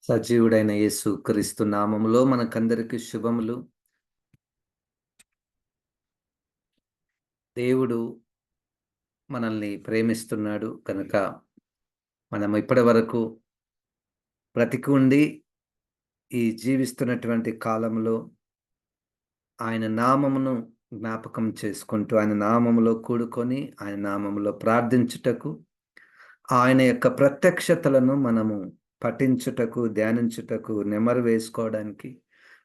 సజీవుడైన యేసు క్రీస్తు నామములో మనకందరికి శుభములు. దేవుడు మనల్ని ప్రేమిస్తున్నాడు కనుక మనం ఇప్పటి వరకు బ్రతికి ఉండి ఈ జీవిస్తున్నటువంటి కాలంలో ఆయన నామమును జ్ఞాపకం చేసుకుంటూ ఆయన నామములో కూడుకొని ఆయన నామములో ప్రార్థించుటకు ఆయన యొక్క ప్రత్యక్షతలను మనము పఠించుటకు ధ్యానించుటకు నెమరు వేసుకోవడానికి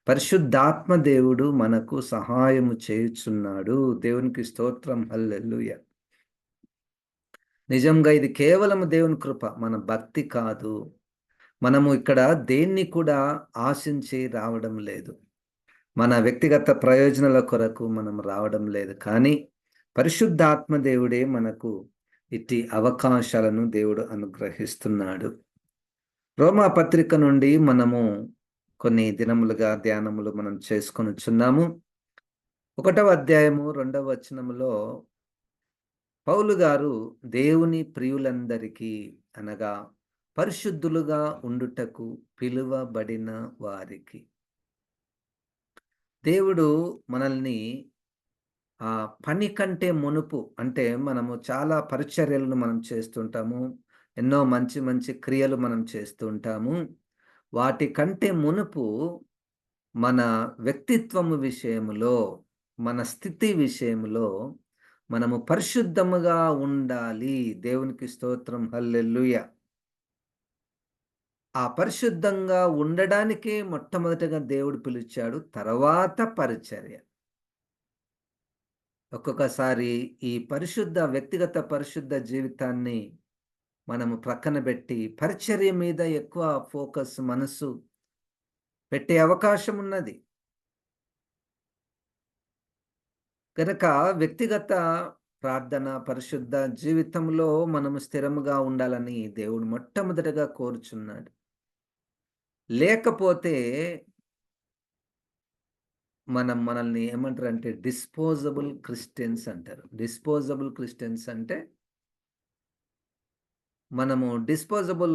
పరిశుద్ధాత్మ దేవుడు మనకు సహాయము చేయుచున్నాడు. దేవునికి స్తోత్రం, హల్లెలూయా. నిజంగా ఇది కేవలం దేవుని కృప, మన భక్తి కాదు. మనము ఇక్కడ దేన్ని కూడా ఆశించి రావడం లేదు, మన వ్యక్తిగత ప్రయోజనాల కొరకు మనం రావడం లేదు. కానీ పరిశుద్ధాత్మ దేవుడే మనకు ఇట్టి అవకాశాలను దేవుడు అనుగ్రహిస్తున్నాడు. రోమా పత్రిక నుండి మనము కొన్ని దినములుగా ధ్యానములు మనం చేసుకొనుచున్నాము. 1వ అధ్యాయము 2వ వచనములో పౌలు గారు దేవుని ప్రియులందరికీ అనగా పరిశుద్ధులుగా ఉండుటకు పిలువబడిన వారికి, దేవుడు మనల్ని పని కంటే మునుపు, అంటే మనము చాలా పరిచర్యలను మనం చేస్తుంటాము, ఎన్నో మంచి మంచి క్రియలు మనం చేస్తూ ఉంటాము. వాటి కంటే మునుపు మన వ్యక్తిత్వము విషయములో, మన స్థితి విషయములో మనము పరిశుద్ధముగా ఉండాలి. దేవునికి స్తోత్రం, హల్లెలూయా. ఆ పరిశుద్ధంగా ఉండడానికే మొట్టమొదటగా దేవుడు పిలిచాడు, తర్వాత పరిచర్య. ఒక్కొక్కసారి ఈ వ్యక్తిగత పరిశుద్ధ జీవితాన్ని మనము ప్రక్కన పెట్టి పరిచర్య మీద ఎక్కువ ఫోకస్, మనసు పెట్టే అవకాశం ఉన్నది. కనుక వ్యక్తిగత ప్రార్థన, పరిశుద్ధ జీవితంలో మనము స్థిరముగా ఉండాలని దేవుడు మొట్టమొదటగా కోరుచున్నాడు. లేకపోతే మనల్ని ఏమంటారంటే డిస్పోజబుల్ క్రిస్టియన్స్ అంటారు. డిస్పోజబుల్ క్రిస్టియన్స్ అంటే మనము డిస్పోజబుల్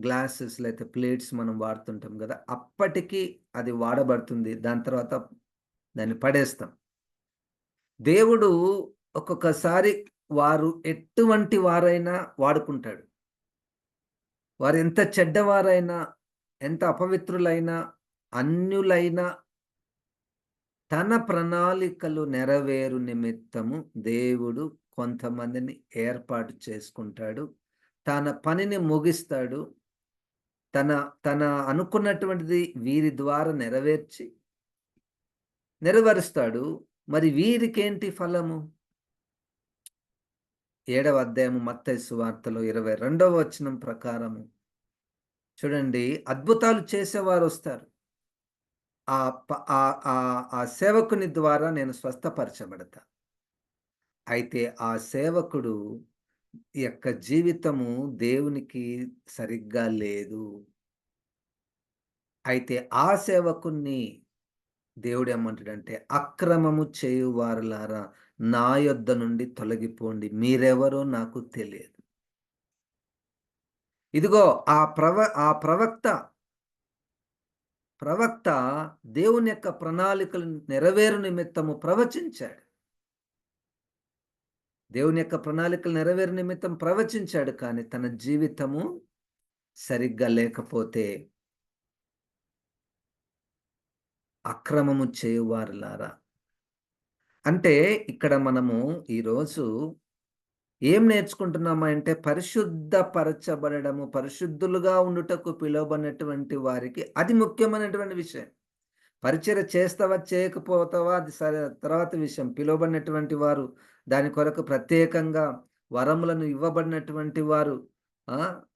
గ్లాసెస్ లేకపోతే ప్లేట్స్ మనం వాడుతుంటాం కదా, అప్పటికి అది వాడబడుతుంది, దాని తర్వాత దాన్ని పడేస్తాం. దేవుడు ఒక్కొక్కసారి వారు ఎటువంటి వారైనా వాడుకుంటాడు. వారు ఎంత చెడ్డవారైనా, ఎంత అపవిత్రులైనా, అన్యులైనా తన ప్రణాళికలు నెరవేరు నిమిత్తము దేవుడు కొంతమందిని ఏర్పాటు చేసుకుంటాడు. తన పనిని ముగిస్తాడు. తన తన అనుకున్నటువంటిది వీరి ద్వారా నెరవేరుస్తాడు. మరి వీరికేంటి ఫలము? 7వ అధ్యాయము మత్తయి సువార్తలో 22వ వచనం ప్రకారము చూడండి, అద్భుతాలు చేసేవారు వస్తారు. ఆ సేవకుని ద్వారా నేను స్వస్థపరచబడతా. అయితే ఆ సేవకుడు యొక్క జీవితము దేవునికి సరిగ్గా లేదు. అయితే ఆ సేవకుణ్ణి దేవుడు ఏమంటాడంటే, అక్రమము చేయువారులారా నా యొద్ద నుండి తొలగిపోండి, మీరెవరో నాకు తెలియదు. ఇదిగో ఆ ప్రవక్త దేవుని యొక్క ప్రణాళికలు నెరవేరు నిమిత్తము ప్రవచించాడు. దేవుని యొక్క ప్రణాళికలు నెరవేరు నిమిత్తం ప్రవచించాడు. కానీ తన జీవితము సరిగ్గా లేకపోతే, అక్రమము చేయువారులారా అంటే ఇక్కడ మనము ఈరోజు ఏం నేర్చుకుంటున్నామా అంటే, పరిశుద్ధపరచబడము, పరిశుద్ధులుగా ఉండుటకు పిలువబడినటువంటి వారికి అది ముఖ్యమైనటువంటి విషయం. పరిచర్య చేస్తావా చేయకపోతావా అది సరే, తర్వాత విషయం. పిలువబడినటువంటి వారు, దాని కొరకు ప్రత్యేకంగా వరములను ఇవ్వబడినటువంటి వారు,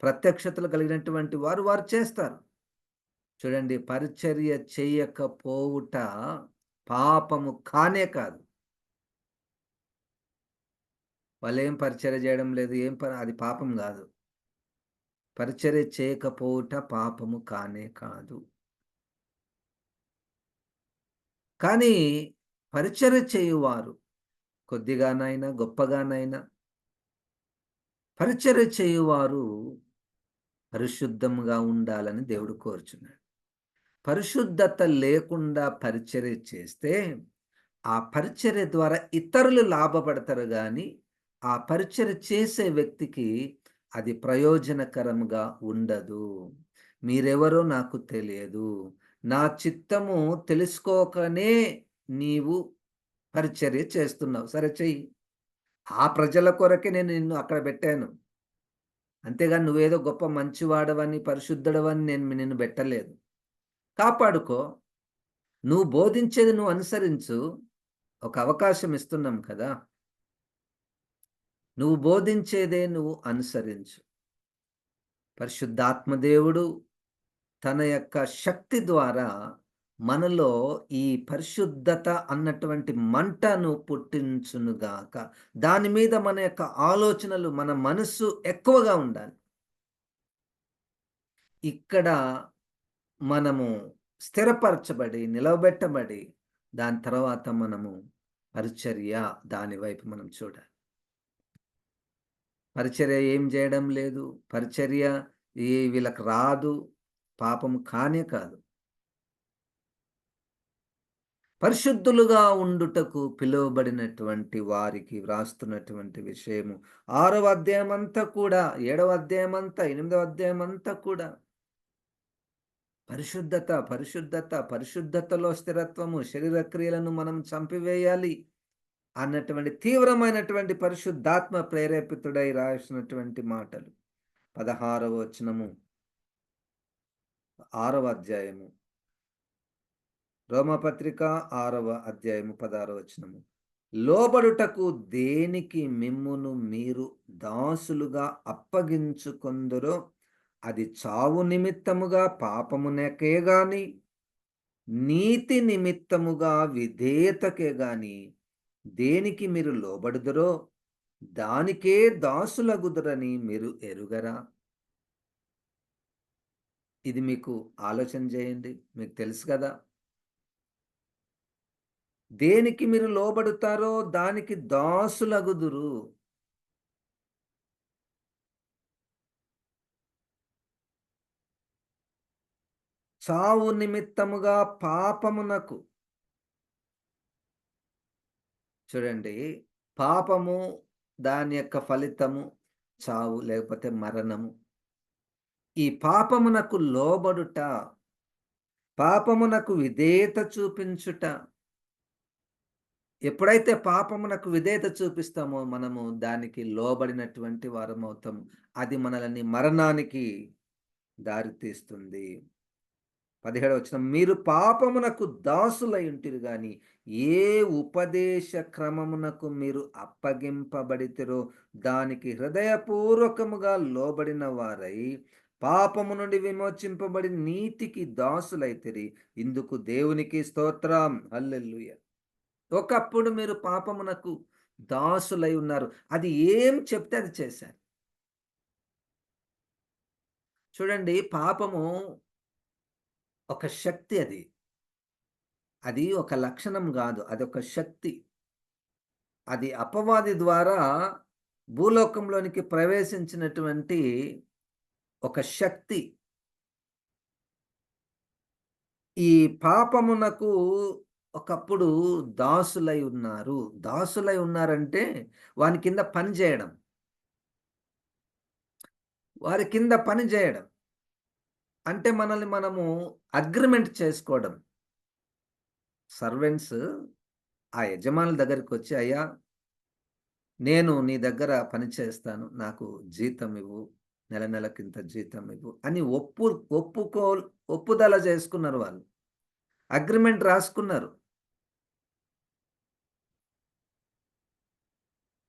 ప్రత్యక్షతలు కలిగినటువంటి వారు చేస్తారు. చూడండి, పరిచర్య చేయకపోవుట పాపము కానే కాదు. వాళ్ళేం పరిచర్య చేయడం లేదు, అది పాపం కాదు. పరిచర్య చేయకపోవుట పాపము కానే కాదు. కానీ పరిచర్య చేయువారు కొద్దిగానైనా గొప్పగానైనా పరిచర్య చేయువారు పరిశుద్ధముగా ఉండాలని దేవుడు కోరుచున్నాడు. పరిశుద్ధత లేకుండా పరిచర్య చేస్తే, ఆ పరిచర్య ద్వారా ఇతరులు లాభపడతారు గానీ, ఆ పరిచర్య చేసే వ్యక్తికి అది ప్రయోజనకరంగా ఉండదు. మీరెవరో నాకు తెలియదు. నా చిత్తము తెలుసుకోకనే నీవు పరిచర్య చేస్తున్నావు. సరే చెయ్యి. ఆ ప్రజల కొరకే నేను నిన్ను అక్కడ పెట్టాను. అంతేగాని నువ్వేదో గొప్ప మంచివాడవని, పరిశుద్ధుడవని నేను నిన్ను బెట్టలేదు. కాపాడుకో. నువ్వు బోధించేది నువ్వు అనుసరించు. ఒక అవకాశం ఇస్తున్నాం కదా! నువ్వు బోధించేదే నువ్వు అనుసరించు. పరిశుద్ధాత్మ దేవుడు తన యొక్క శక్తి ద్వారా మనలో ఈ పరిశుద్ధత అన్నటువంటి మంటను పుట్టించునుగాక. దాని మీద మన యొక్క ఆలోచనలు, మన మనస్సు ఎక్కువగా ఉండాలి. ఇక్కడ మనము స్థిరపరచబడి, నిలవబెట్టబడి, దాని తర్వాత మనము పరిచర్య దాని వైపు మనం చూడాలి. పరిచర్య ఏం జేయడం లేదు. పరిచర్య వీళ్ళకి రాదు. పాపం కానే కాదు. పరిశుద్ధులుగా ఉండుటకు పిలువబడినటువంటి వారికి వ్రాస్తున్నటువంటి విషయము 6వ అధ్యాయమంతా కూడా, 7వ అధ్యాయమంతా, 8వ అధ్యాయమంతా కూడా పరిశుద్ధత, పరిశుద్ధత, పరిశుద్ధతలో స్థిరత్వము, శరీర క్రియలను మనం చంపివేయాలి అన్నటువంటి తీవ్రమైనటువంటి పరిశుద్ధాత్మ ప్రేరేపితుడై రాసినటువంటి మాటలు. 16వ వచనము, 6వ అధ్యాయము. రోమపత్రిక 6వ అధ్యాయము 16వ వచనము. లోబడుటకు దేనికి మిమ్మును మీరు దాసులుగా అప్పగించుకొందురో అది చావు నిమిత్తముగా పాపమునకే గాని, నీతి నిమిత్తముగా విధేయతకే గాని దేనికి మీరు లోబడుదురో దానికే దాసులగుదురని మీరు ఎరుగరా? ఇది మీకు ఆలోచన చేయండి. మీకు తెలుసు కదా! దేనికి మీరు లోబడుతారో దానికి దాసులగుదురు. చావు నిమిత్తముగా పాపమునకు. చూడండి, పాపము దాని యొక్క ఫలితము చావు లేకపోతే మరణము. ఈ పాపమునకు లోబడుట, పాపమునకు విధేయత చూపించుట. ఎప్పుడైతే పాపమునకు విధేయత చూపిస్తామో మనము దానికి లోబడినటువంటి వారమవుతాము. అది మనల్ని మరణానికి దారితీస్తుంది. 17వ వచనం, మీరు పాపమునకు దాసులై ఉంటిరి గాని ఏ ఉపదేశ క్రమమునకు మీరు అప్పగింపబడితిరో దానికి హృదయపూర్వకముగా లోబడిన వారై పాపము నుండి విమోచింపబడి నీతికి దాసులైతిరి. ఇందుకు దేవునికి స్తోత్రం. హల్లెలూయా. ఒకప్పుడు మీరు పాపమునకు దాసులై ఉన్నారు. అది ఏం చెప్తే అది చేశారు. చూడండి, పాపము ఒక శక్తి అది. అది ఒక లక్షణం గాదు. అదొక శక్తి. అది అపవాది ద్వారా భూలోకంలోనికి ప్రవేశించినటువంటి ఒక శక్తి. ఈ పాపమునకు ఒకప్పుడు దాసులై ఉన్నారు. దాసులై ఉన్నారంటే వాని కింద పని జేయడం. వారి కింద పని జేయడం. అంటే మనల్ని మనము అగ్రీమెంట్ చేసుకోవడం. సర్వెంట్స్ ఆ యజమానుల దగ్గరికొచ్చి, "అయ్యా! నేను నీ దగ్గర పని చేస్తాను. నాకు జీతం ఇవ్వు. నెల నెలకింత జీతం ఇవ్వు" అని ఒప్పుదల చేసుకున్నారు వాళ్ళు. అగ్రీమెంట్ రాసుకున్నారు.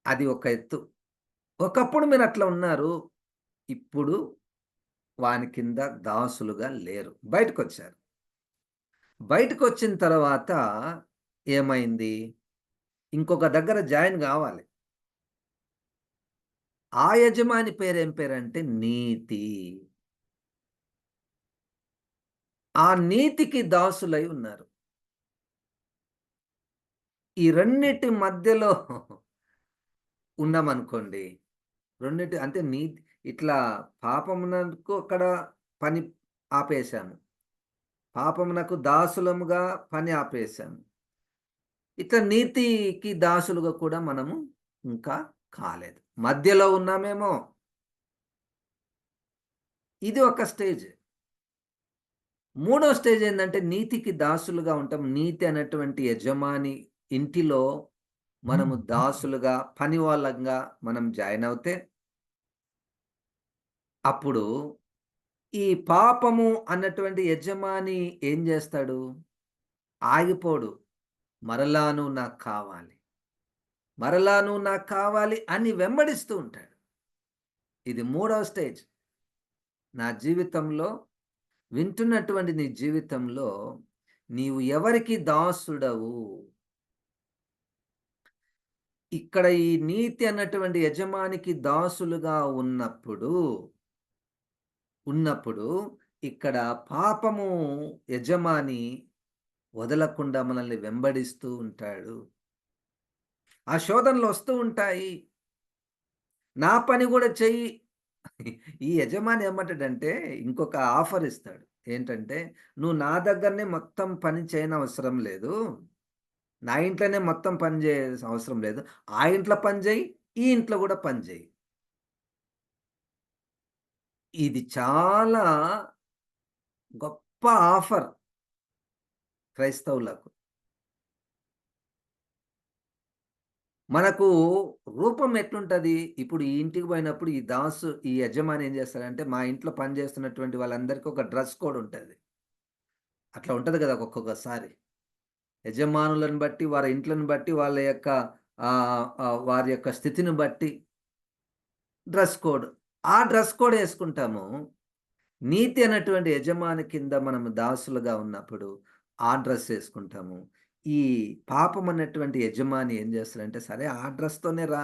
అది ఒక ఎత్తు. ఒకప్పుడు మీరట్లా ఉన్నారు. ఇప్పుడు వాని కింద దాసులుగా లేరు. బయటకొచ్చారు. బయటకొచ్చిన తర్వాత ఏమైంది? ఇంకొక దగ్గర జాయిన్ గావాలి. ఆ యజమాని పేరేం పేరంటే నీతి. ఆ నీతికి దాసులై ఉన్నారు. ఈ రెండిటి మధ్యలో ఉన్నామనుకోండి. రెండిటి అంటే ఇట్లా పాపమునకు అక్కడ పని ఆపేశాము. పాపమునకు దాసులముగా పని ఆపేశాము. ఇట్లా నీతికి దాసులుగా కూడా మనము ఇంకా కాలేదు. మధ్యలో ఉన్నామేమో. ఇది ఒక స్టేజ్. మూడో స్టేజ్ ఏందంటే నీతికి దాసులుగా ఉంటాం. నీతి అనేటువంటి యజమాని ఇంటిలో మనము దాసులుగా, పనివాళ్ళంగా మనం జాయిన్ అవుతే, అప్పుడు ఈ పాపము అన్నటువంటి యజమాని ఏం జేస్తాడు? ఆగిపోడు. మరలా నువ్వు నాకు కావాలి. మరలా నువ్వు నాకు కావాలి అని వెంబడిస్తూ ఉంటాడు. ఇది మూడవ స్టేజ్. నా జీవితంలో వింటున్నటువంటి నీ జీవితంలో నీవు ఎవరికి దాసుడవు? ఇక్కడ ఈ నీతి అన్నటువంటి యజమానికి దాసులుగా ఉన్నప్పుడు ఇక్కడ పాపము యజమాని వదలకుండా మనల్ని వెంబడిస్తూ ఉంటాడు. ఆ శోధనలు వస్తూ ఉంటాయి. నా పని గూడా చెయ్యి. ఈ యజమాని ఏమంటాడంటే ఇంకొక ఆఫర్ ఇస్తాడు. ఏంటంటే, "నువ్వు నా దగ్గరనే మొత్తం పని చేయనవసరం లేదు. నా ఇంట్లోనే మొత్తం పని చేయాల్సిన అవసరం లేదు. ఆ ఇంట్లో పని జెయి, ఈ ఇంట్లో గూడా పని జెయి." ఇది చాలా గొప్ప ఆఫర్ క్రైస్తవులకు. మనకు రూపం ఎట్లుంటది? ఇప్పుడు ఈ ఇంటికి పోయినప్పుడు ఈ యజమాని ఏం చేస్తాడంటే, మా ఇంట్లో పని చేస్తున్నటువంటి వాళ్ళందరికీ ఒక డ్రెస్ కోడ్ ఉంటది. అట్లా ఉంటది గదా! ఒక్కొక్కసారి. యజమానులను బట్టి, వారి ఇంట్లను బట్టి, వాళ్ళ యొక్క వారి యొక్క స్థితిని బట్టి డ్రెస్ కోడ్. ఆ డ్రెస్ కోడ్ యేసుకుంటాము. నీతి అనేటువంటి యజమాని కింద మనము దాసులుగా ఉన్నప్పుడు ఆ డ్రెస్ యేసుకుంటాము. ఈ పాపం అన్నటువంటి యజమాని ఏం చేస్తాడంటే, సరే ఆ డ్రెస్‌తోనే రా.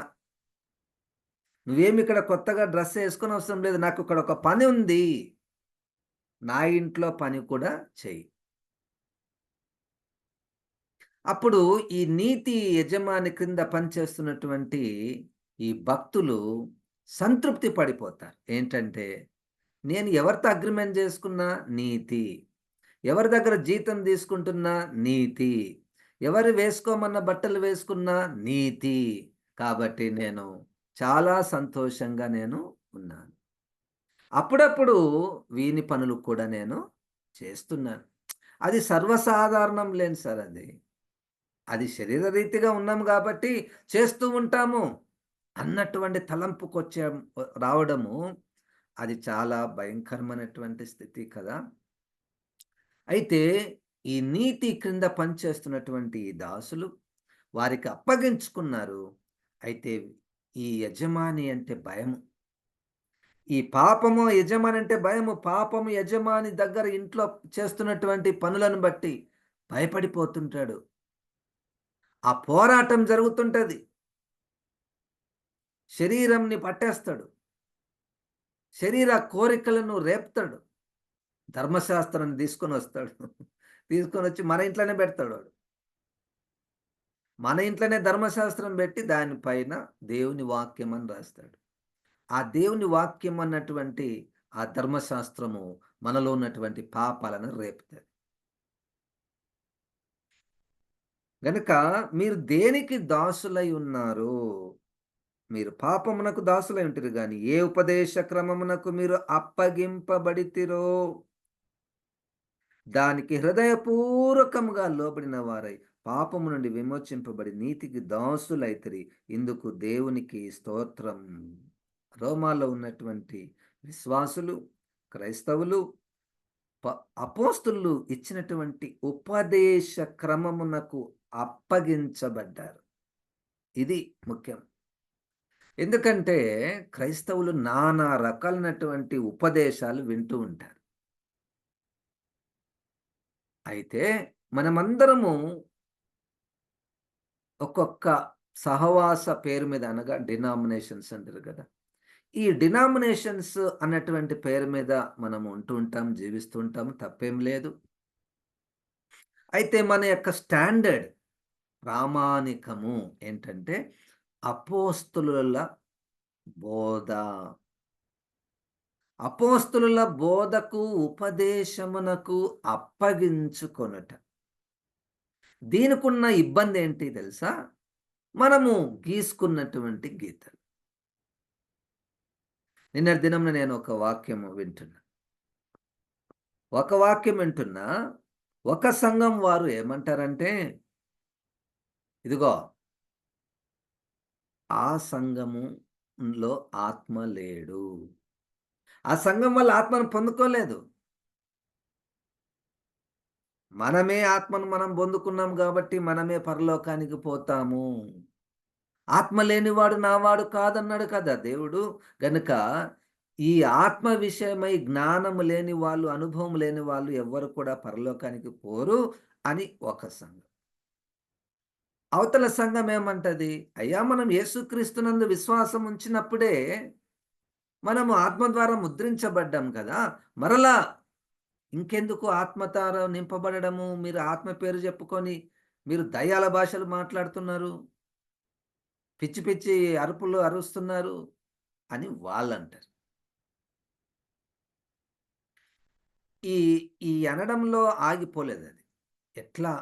నువ్వేమి ఇక్కడ కొత్తగా డ్రెస్ యేసుకోనవసరం లేదు. నాకు ఇక్కడ ఒక పని ఉంది. నా ఇంట్లో పని కూడా చెయ్యి. అప్పుడు ఈ నీతి యజమాని క్రింద పనిచేస్తున్నటువంటి ఈ భక్తులు సంతృప్తి పడిపోతారు. ఏంటంటే, నేను ఎవరితో అగ్రీమెంట్ చేసుకున్నా నీతి. ఎవరి దగ్గర జీతం తీసుకుంటున్నా నీతి. ఎవరు వేసుకోమన్న బట్టలు వేసుకున్నా నీతి. కాబట్టి నేను చాలా సంతోషంగా ఉన్నాను. అప్పుడప్పుడు వీని పనులు కూడా నేను చేస్తున్నాను. అది సర్వసాధారణం లేండి సార్ అది. అది శరీరరీతిగా ఉన్నాం గాబట్టి చేస్తూ ఉంటాము అన్నటువంటి రావడము అది చాలా భయంకరమైనటువంటి స్థితి కదా! అయితే ఈ నీతి క్రింద పనిచేస్తున్నటువంటి ఈ దాసులు వారికి అప్పగించుకున్నారు. అయితే ఈ యజమాని అంటే భయము. ఈ పాపము యజమాని అంటే భయము. పాపము యజమాని దగ్గర ఇంట్లో చేస్తున్నటువంటి పనులను బట్టి భయపడిపోతుంటాడు. ఆ పోరాటం జరుగుతుంటది. శరీరంని పట్టేస్తాడు. శరీర కోరికలను రేపుతాడు. ధర్మశాస్త్రాన్ని తీసుకొనొస్తాడు. తీసుకొనొచ్చి మన ఇంట్లోనే పెడతాడు వాడు. మన ఇంట్లోనే ధర్మశాస్త్రం పెట్టి దాని పైన దేవుని వాక్యం అని రాస్తాడు. ఆ దేవుని వాక్యం అన్నటువంటి ఆ ధర్మశాస్త్రము మనలో ఉన్నటువంటి పాపాలను రేపుతది. గనుక మీరు దేనికి దాసులై ఉన్నారు? మీరు పాపమునకు దాసులై ఉంటిరి గాని, ఏ ఉపదేశ క్రమమునకు మీరు అప్పగింపబడితిరో దానికి హృదయపూర్వకముగా లోబడిన వారై పాపము నుండి విమోచింపబడి నీతికి దాసులైతిరి. ఇందుకు దేవునికి స్తోత్రం. రోమాలో ఉన్నటువంటి విశ్వాసులు, క్రైస్తవులు, అపోస్తులు ఇచ్చినటువంటి ఉపదేశ క్రమమునకు అప్పగించబడ్డారు. ఇది ముఖ్యం. ఎందుకంటే క్రైస్తవులు నానా రకాలైనటువంటి ఉపదేశాలు వింటూ ఉంటారు. అయితే మనమందరము ఒక్కొక్క సహవాస పేరు మీద అనగా డినామినేషన్స్ అంటారు కదా! ఈ డినామినేషన్స్ అన్నటువంటి పేరు మీద మనం ఉంటూ ఉంటాం, జీవిస్తూ ఉంటాం. తప్పేం లేదు. అయితే మన యొక్క స్టాండర్డ్ ప్రామాణికము ఏంటంటే అపోస్తలుల బోధ. అపోస్తలుల బోధకు, ఉపదేశమునకు అప్పగించుకొనుట. దీనికున్న ఇబ్బందేంటి తెలుసా? మనము గీసుకున్నటువంటి గీతలు. నిన్నటి దినంన నేను ఒక వాక్యము వింటున్నా. ఒక వాక్యం వింటున్నా. ఒక సంఘం వారు ఏమంటారంటే, ఇదిగో ఆ సంఘములో ఆత్మ లేడు. ఆ సంఘం వల్ల ఆత్మను పొందుకోలేదు. మనమే ఆత్మను మనం పొందుకున్నాం గాబట్టి మనమే పరలోకానికి పోతాము. ఆత్మ లేనివాడు నావాడు కాదన్నాడు కదా దేవుడు. గనుక ఈ ఆత్మ విషయమై జ్ఞానము లేని వాళ్ళు, అనుభవం లేని వాళ్ళు ఎవ్వరు కూడా పరలోకానికి పోరు అని ఒక సంఘం. అవతల సంఘం ఏమంటది? అయ్యా మనం యేసుక్రీస్తునందు విశ్వాసం ఉంచినప్పుడే మనము ఆత్మ ద్వారా ముద్రించబడ్డాం కదా! మరలా ఇంకెందుకు ఆత్మ ద్వారా నింపబడడము? మీరు ఆత్మ పేరు చెప్పుకొని మీరు దయ్యాల భాషలు మాట్లాడుతున్నారు. పిచ్చి పిచ్చి అరుపులు అరుస్తున్నారు అని వాళ్ళంటారు. ఈ ఈ అనడంలో ఆగిపోలేదది. ఎట్లా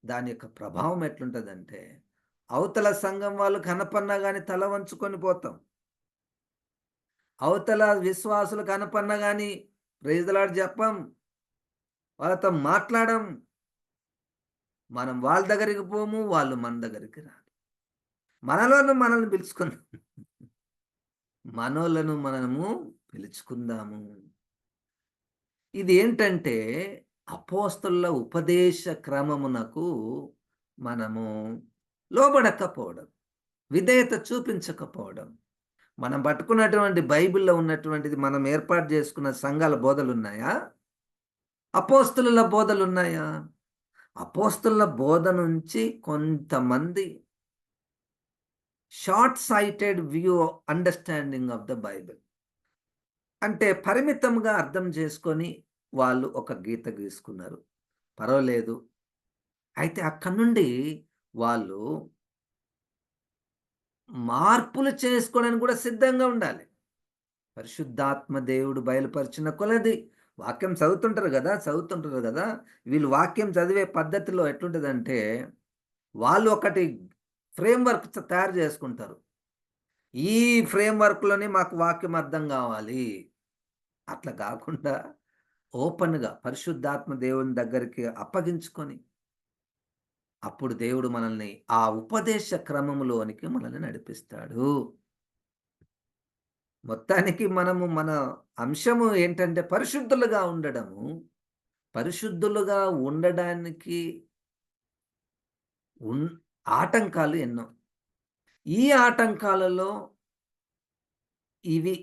దాని యొక్క ప్రభావం ఎట్లుంటదంటే, అవతల సంఘం వాళ్ళు కనపన్నా గాని తల వంచుకొని పోతాం. అవతల విశ్వాసులు కనపన్నా గాని ప్రైజ్ ది లార్డ్ చెప్పం. వాళ్ళతో మాట్లాడం. మనం వాళ్ళ దగ్గరికి పోము. వాళ్ళు మన దగ్గరికి రారు. మనలోను మనల్ని పిలుచుకుందాం. మనోళ్ళను మనము పిలుచుకుందాము. ఇదేంటంటే అపోస్తలుల ఉపదేశ క్రమమునకు మనము లోబడకపోవడం. విధేయత చూపించకపోవడం. మనం పట్టుకున్నటువంటి బైబిల్‌లో ఉన్నటువంటిది మనం ఏర్పాటు చేసుకున్న సంఘాల బోధలున్నాయా? అపోస్తలుల బోధలున్నాయా? అపోస్తలుల బోధ నుంచి కొంతమంది short sighted view understanding of the Bible. అంటే పరిమితంగా అర్థం చేసుకొని వాళ్ళు ఒక గీత గీసుకున్నారు. పర్వాలేదు. అయితే అక్కడి నుండి వాళ్ళు మార్పులు చేసుకోవడానికి కూడా సిద్ధంగా ఉండాలి. పరిశుద్ధాత్మ దేవుడు బయలుపరిచిన కొలది వాక్యం చదువుతుంటారు గదా! వీళ్ళు వాక్యం చదివే పద్ధతిలో ఎట్లుంటదంటే, వాళ్ళు ఒకటి ఫ్రేమ్‌వర్క్ తయారు చేసుకుంటారు. ఈ ఫ్రేమ్‌వర్క్‌లోనే మాకు వాక్యం అర్థం గావాలి. అట్లా గాకుండా ఓపెన్‌గా పరిశుద్ధాత్మ దేవుని దగ్గరికి అప్పగించుకొని, అప్పుడు దేవుడు మనల్ని ఆ ఉపదేశ క్రమములోనికి మనల్ని నడిపిస్తాడు. మొత్తానికి మనము మన అంశము ఏంటంటే పరిశుద్ధులుగా ఉండడము. పరిశుద్ధులుగా ఉండడానికి ఉన్ ఆటంకాలు ఎన్నో. ఈ ఆటంకాలలో ఇవి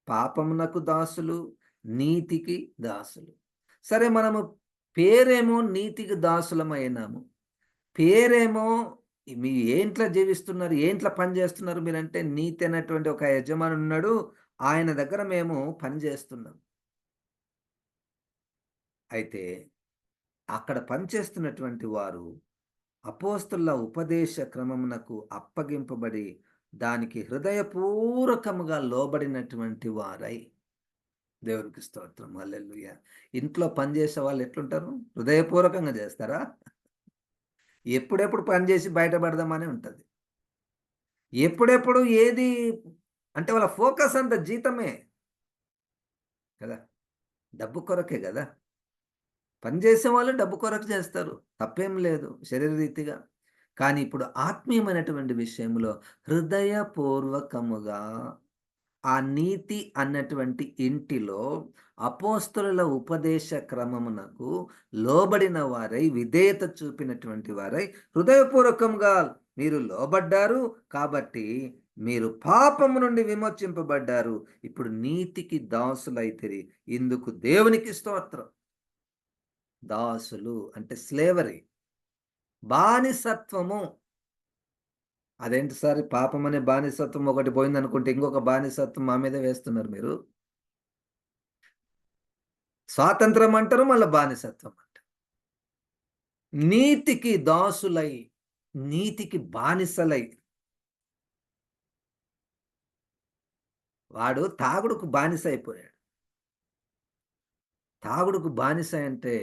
పాపమునకు దాసులు, నీతికి దాసులు. సరే మనము పేరేమో నీతికి దాసులమైనాము. పేరేమో మీ ఏంట్ల జీవిస్తున్నారు? ఏంట్ల పని జేస్తున్నారు మీరంటే నీతి అనేటువంటి ఒక యజమానుడున్నాడు. ఆయన దగ్గర మేము పని జేస్తున్నాం. అయితే అక్కడ పనిచేస్తున్నటువంటి వారు అపోస్తలుల ఉపదేశ క్రమమునకు అప్పగింపబడి దానికి హృదయపూర్వకముగా లోబడినటువంటి వారై దేవునికి స్తోత్రం. హల్లెలూయా! ఇంట్లో పనిచేసే వాళ్ళు ఎట్లుంటారు? హృదయపూర్వకంగా జేస్తారా? ఎప్పుడెప్పుడు పని జేసి బయటపడదామనే ఉంటది. ఎప్పుడెప్పుడు ఏది అంటే వాళ్ళ ఫోకస్ అంతా జీతమే కదా! డబ్బు కొరకే గదా! పని చేసేవాళ్ళు డబ్బు కొరకు చేస్తారు. తప్పేం లేదు శరీరరీతిగా. కానీ ఇప్పుడు ఆత్మీయమైనటువంటి విషయంలో హృదయపూర్వకముగా ఆ నీతి అన్నటువంటి ఇంటిలో అపోస్తలుల ఉపదేశ క్రమమునకు లోబడిన వారై, విధేయత చూపినటువంటి వారై, హృదయపూర్వకంగా మీరు లోబడ్డారు కాబట్టి మీరు పాపము నుండి విమోచింపబడ్డారు. ఇప్పుడు నీతికి దాసులైతిరి. ఇందుకు దేవునికి స్తోత్రం. దాసులు అంటే స్లేవరీ. బానిసత్వము. అదేంటి సార్ పాపం అనే బానిసత్వం ఒకటి పోయిందనుకుంటే ఇంకొక బానిసత్వం మా మీదే వేస్తున్నారు మీరు. స్వాతంత్రం అంటారు మళ్ళా బానిసత్వం అంటారు. నీతికి దాసులై, నీతికి బానిసలై వాడు తాగుడుకు బానిస అయిపోయాడు. తాగుడుకు బానిస అంటే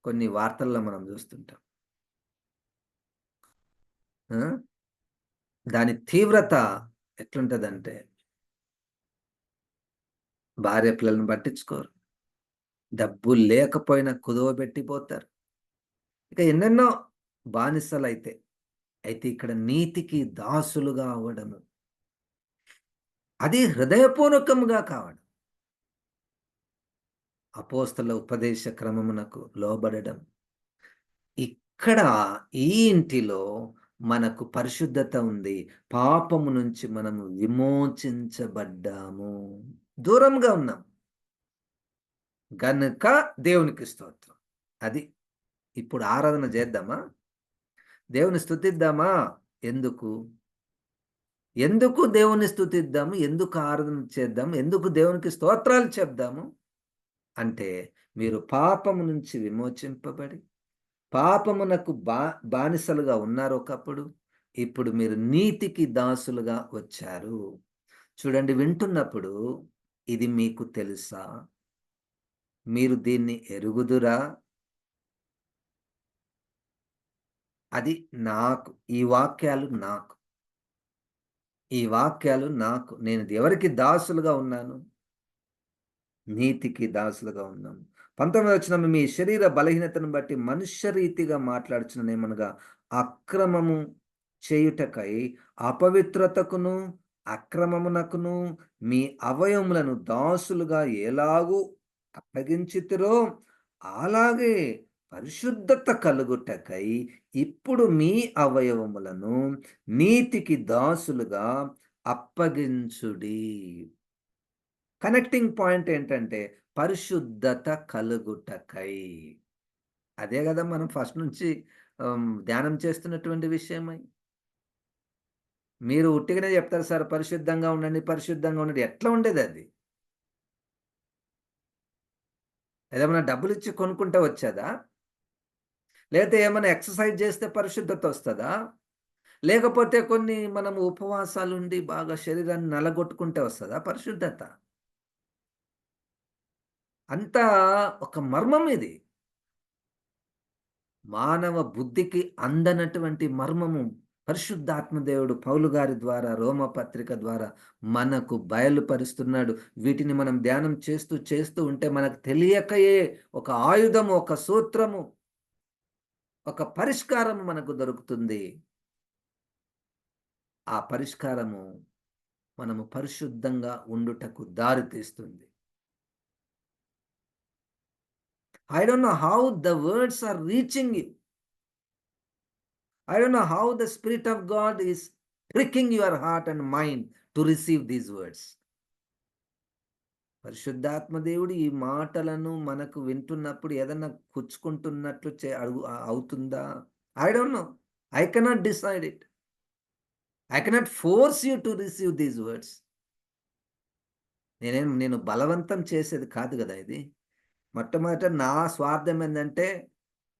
కొన్ని వార్తల్లో మనం జూస్తుంటాం. ఆ! దాని తీవ్రత ఎట్లుంటదంటే, భార్య పిల్లల్ని పట్టించుకోరు. డబ్బులు లేకపోయినా కుదవబెట్టిపోతారు. ఇక ఎన్నెన్నో బానిసలైతే. అయితే ఇక్కడ నీతికి దాసులుగా అవ్వడము. అది హృదయపూర్వకముగా కావడం. అపోస్తల ఉపదేశ క్రమమునకు లోబడడం. ఇక్కడ ఈ ఇంటిలో మనకు పరిశుద్ధత ఉంది. పాపము నుంచి మనము విమోచించబడ్డాము. దూరంగా ఉన్నాం. గనుక దేవునికి స్తోత్రం. అది. ఇప్పుడు ఆరాధన చేద్దామా? దేవుని స్తుతిద్దామా? ఎందుకు? ఎందుకు దేవుని స్తుతిద్దాము? ఎందుకు ఆరాధన చేద్దాం? ఎందుకు దేవునికి స్తోత్రాలు చెప్దాము? అంటే మీరు పాపము నుంచి విమోచింపబడి, పాపమునకు బానిసలుగా ఉన్నారు ఒకప్పుడు. ఇప్పుడు మీరు నీతికి దాసులుగా వచ్చారు. చూడండి, వింటున్నప్పుడు ఇది మీకు తెలుసా? మీరు దీన్ని ఎరుగుదురా? అది నాకు. ఈ వాక్యాలు నాకు. ఈ వాక్యాలు నాకు. నేను ఎవరికి దాసులుగా ఉన్నాను? నీతికి దాసులుగా ఉన్నాము. 19వ వచనం, మీ శరీర బలహీనతను బట్టి మనుష్య రీతిగా మాట్లాడుచున్నానేమనగా, అక్రమము చేయుటకై అపవిత్రతకును, అక్రమమునకును మీ అవయవములను దాసులుగా ఎలాగూ అప్పగించితిరో, అలాగే పరిశుద్ధత కలుగుటకై ఇప్పుడు మీ అవయవములను నీతికి దాసులుగా అప్పగించుడి. కనెక్టింగ్ పాయింట్ ఏంటంటే పరిశుద్ధత కలుగుటకై. అదే గదా మనం ఫస్ట్ నుంచి ధ్యానం చేస్తున్నటువంటి విషయమై. మీరు ఉట్టిగానే చెప్తారు సార్, పరిశుద్ధంగా ఉండండి, పరిశుద్ధంగా ఉండండి. ఎట్లా ఉండేదది? ఏదేమన్నా డబ్బులిచ్చి కొనుక్కుంటే వచ్చేదా? లేతే ఏమన్నా ఎక్సర్‌సైజ్ చేస్తే పరిశుద్ధత వస్తదా? లేకపోతే కొన్ని మనము ఉపవాసాలుండి బాగా శరీరాన్ని నలగొట్టుకుంటే వస్తదా పరిశుద్ధత? అంతా ఒక మర్మం ఇది. మానవ బుద్ధికి అందనటువంటి మర్మము పరిశుద్ధాత్మ దేవుడు పౌలు గారి ద్వారా, రోమ పత్రిక ద్వారా మనకు బయలుపరుస్తున్నాడు. వీటిని మనం ధ్యానం చేస్తూ, చేస్తూ ఉంటే మనకు తెలియకయే ఒక ఆయుధము, ఒక సూత్రము, ఒక పరిష్కారము మనకు దొరుకుతుంది. ఆ పరిష్కారము మనము పరిశుద్ధంగా ఉండుటకు దారి తీస్తుంది. I don't know how the words are reaching you. I don't know how the Spirit of God is pricking your heart and mind to receive these words. పరిశుద్ధాత్మ దేవుడు ఈ మాటలను మనకు వింటున్నప్పుడు ఏదన్నా కుచ్చుకుంటున్నట్లు అవుతుందా? I don't no. I cannot decide it. I cannot force you to receive these words. నేను బలవంతం చేసేది కాదు గదా ఇది. మొట్టమొదట నా స్వార్థం ఏందంటే,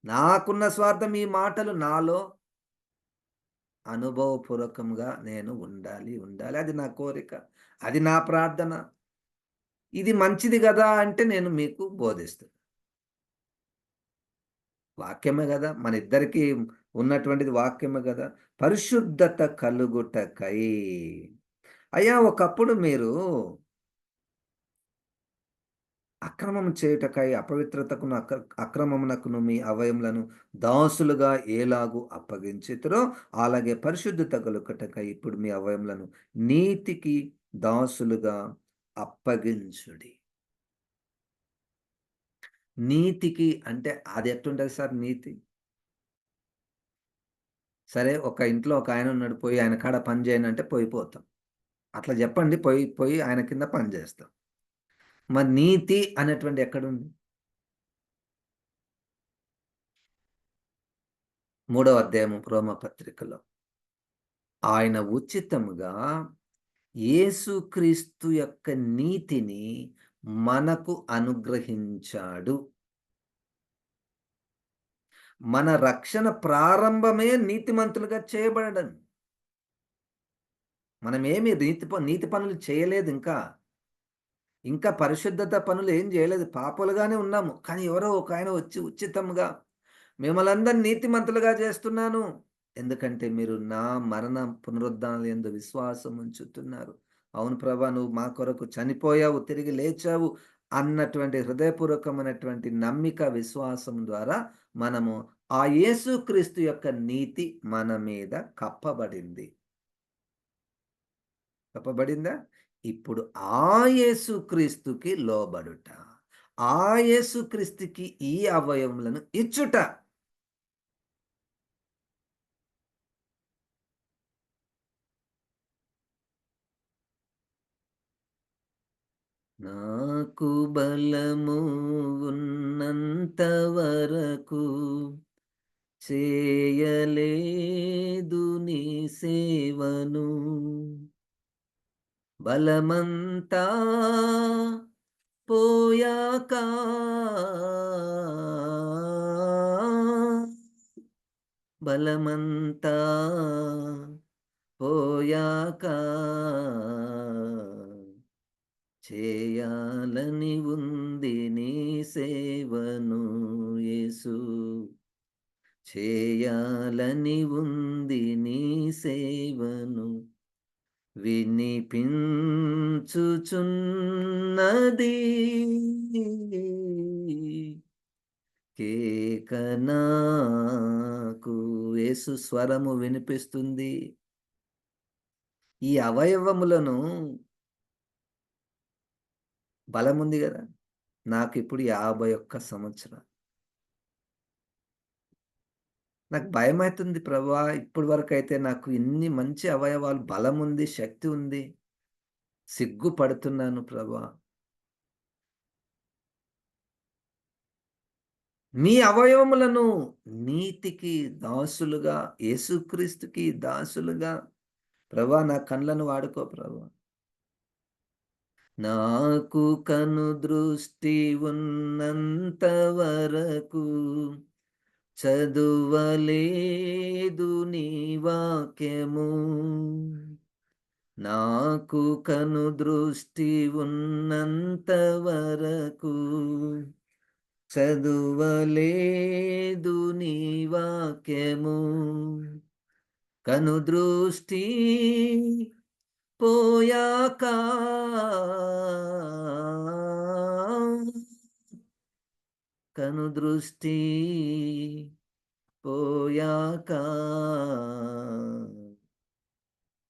నాకున్న స్వార్థం ఈ మాటలు నాలో అనుభవపూర్వకంగా నేను ఉండాలి, ఉండాలి. అది నా కోరిక. అది నా ప్రార్థన. ఇది మంచిది గదా! అంటే నేను మీకు బోధిస్తున్నా. వాక్యమే గదా! మన ఇద్దరికీ ఉన్నటువంటిది వాక్యమే గదా! పరిశుద్ధత కలుగుటకై. అయ్యా! ఒకప్పుడు మీరు అక్రమం చేయుటకై అపవిత్రతకును, అక్రమమునకును మీ అవయములను దాసులుగా ఎలాగు అప్పగించితిరో, అలాగే పరిశుద్ధత కలుగుటకై ఇప్పుడు మీ అవయములను నీతికి దాసులుగా అప్పగించుడి. నీతికి అంటే అది ఎట్లుంటది సార్ నీతి? సరే, ఒక ఇంట్లో ఒక ఆయన ఉన్నాడు. పోయి ఆయన కాడ పని చేయనంటే పోతాం. అట్లా చెప్పండి, పోయి ఆయన కింద పని చేస్తాం. మరి నీతి అనేటువంటిది ఎక్కడుంది? మూడవ అధ్యాయము రోమపత్రికలో. ఆయన ఉచితముగా యేసుక్రీస్తు యొక్క నీతిని మనకు అనుగ్రహించాడు. మన రక్షణ ప్రారంభమే నీతిమంతులుగా చేయబడడం. మనమేమి నీతి పనులు చేయలేదింకా. ఇంకా పరిశుద్ధత పనులు ఏం జేయలేదు. పాపులుగానే ఉన్నాము. కానీ ఎవరో ఒకాయన వచ్చి ఉచితంగా మిమ్మల్నందరిని నీతిమంతులుగా చేస్తున్నాను. ఎందుకంటే మీరు నా మరణ పునరుద్ధానాల యందు విశ్వాసం ఉంచుతున్నారు. అవును ప్రభా! నువ్వు మా కొరకు చనిపోయావు, తిరిగి లేచావు అన్నటువంటి హృదయపూర్వకమైనటువంటి నమ్మిక, విశ్వాసం ద్వారా మనము ఆ యేసుక్రీస్తు యొక్క నీతి మన మీద కప్పబడింది. కప్పబడిందా? ఇప్పుడు ఆ యేసుక్రీస్తుకి లోబడుట. ఆ యేసుక్రీస్తుకి ఈ అవయవములను ఇచ్చుట. నాకు బలము ఉన్నంత వరకు చేయలేదు నీ సేవను. బలమంతా పోయాక బలమంతా పోయాక చేయాలని ఉంది నీ సేవను యేసు. చేయాలని ఉంది నీ సేవను వినిపించుచున్నది కేక నాకు. యేసు స్వరము వినిపిస్తుంది. ఈ అవయవములను బలముంది గదా! నాకిప్పుడు 51 సంవత్సరాలు. నాకు భయమైతుంది ప్రభువా! ఇప్పటి వరకైతే నాకు ఇన్ని మంచి అవయవాలు, బలముంది, శక్తి ఉంది. సిగ్గుపడుతున్నాను ప్రభా! మీ అవయవములను నీతికి దాసులుగా, యేసుక్రీస్తుకి దాసులుగా ప్రభా! నా కళ్ళను వాడుకో ప్రభా! నాకు కనుదృష్టి ఉన్నంత వరకు చదువలేదు నీ వాక్యము. నాకు కనుదృష్టి ఉన్నంత వరకు చదువలేదు నీ వాక్యము. కనుదృష్టి పోయాక కనుదృష్టి పోయాక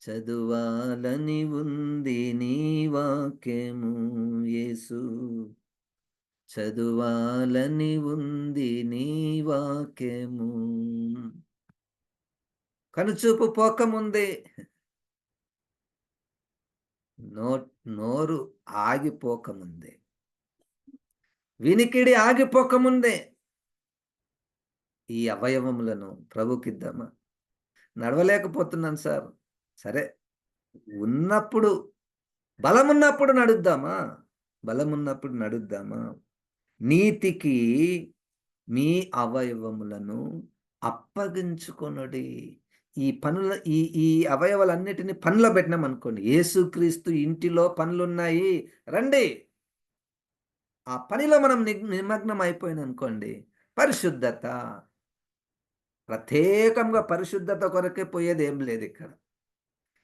చదువాలని ఉంది నీ వాక్యము యేసు. చదువాలని ఉంది నీ వాక్యము. కనుచూపు పోకముందే నో నోరు ఆగిపోకముందే, వినికిడి ఆగిపోకముందే ఈ అవయవములను ప్రభుకిద్దామా? నడవలేకపోతున్నాను సార్. సరే, ఉన్నప్పుడు బలమున్నప్పుడు నడుద్దామా? బలమున్నప్పుడు నడుద్దామా? నీతికి మీ అవయవములను అప్పగించుకొనుడి. ఈ పనుల ఈ ఈ అవయవాలన్నిటిని పనిలో పెట్టినామనుకోండి. యేసుక్రీస్తు ఇంటిలో పనులున్నాయి రండి. ఆ పనిలో మనం నిమగ్నం అయిపోయామనుకోండి. పరిశుద్ధత, ప్రత్యేకంగా పరిశుద్ధత కొరకే పోయేదేం లేదిక్కడ.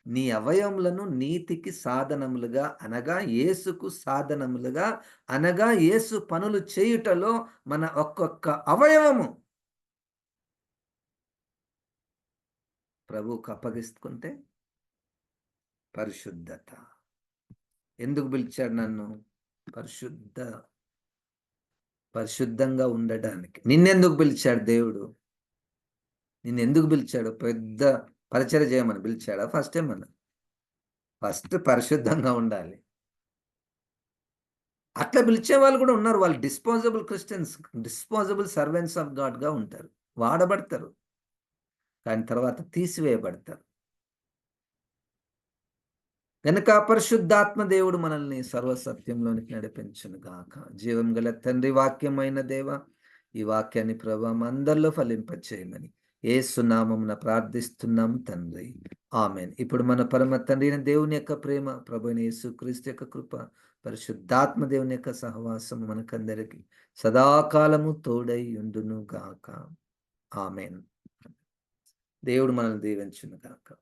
నీ అవయవములను నీతికి సాధనములుగా అనగా యేసుకు సాధనములుగా అనగా యేసు పనులు చేయుటలో మన ఒక్కొక్క అవయవము ప్రభువుకు అప్పగిస్తుంటే పరిశుద్ధత. ఎందుకు పిలిచాడు నన్ను? పరిశుద్ధంగా ఉండడానికి. నిన్నెందుకు పిలిచాడు దేవుడు? నిన్నెందుకు పిలిచాడు? పెద్ద పరిచర్య చేయమని పిలిచాడా ఫస్ట్ ఏమన్నా? ఫస్ట్ పరిశుద్ధంగా ఉండాలి. అట్లా పిలిచేవాళ్ళు కూడా ఉన్నారు. వాళ్ళు disposable Christians, disposable servants of గాడ్‌గా ఉంటారు. వాడబడతారు. కానీ తర్వాత తీసివేయబడతారు. గనుక పరిశుద్ధాత్మ దేవుడు మనల్ని సర్వసత్యంలోనికి నడిపించును గాక. జీవం గల తండ్రి, వాక్యమైన దేవ, ఈ వాక్యాన్ని ప్రభా మా అందరిలో ఫలింపచేయమని యేసు నామమున ప్రార్థిస్తున్నాం తండ్రి. ఆమేన్. ఇప్పుడు మన పరమ తండ్రి అయిన దేవుని యొక్క ప్రేమ, ప్రభువైన యేసుక్రీస్తు యొక్క కృప, పరిశుద్ధాత్మ దేవుని యొక్క సహవాసము మనకందరికి సదాకాలము తోడై యుండును గాక. ఆమేన్. దేవుడు మనల్ని దీవించును గాక.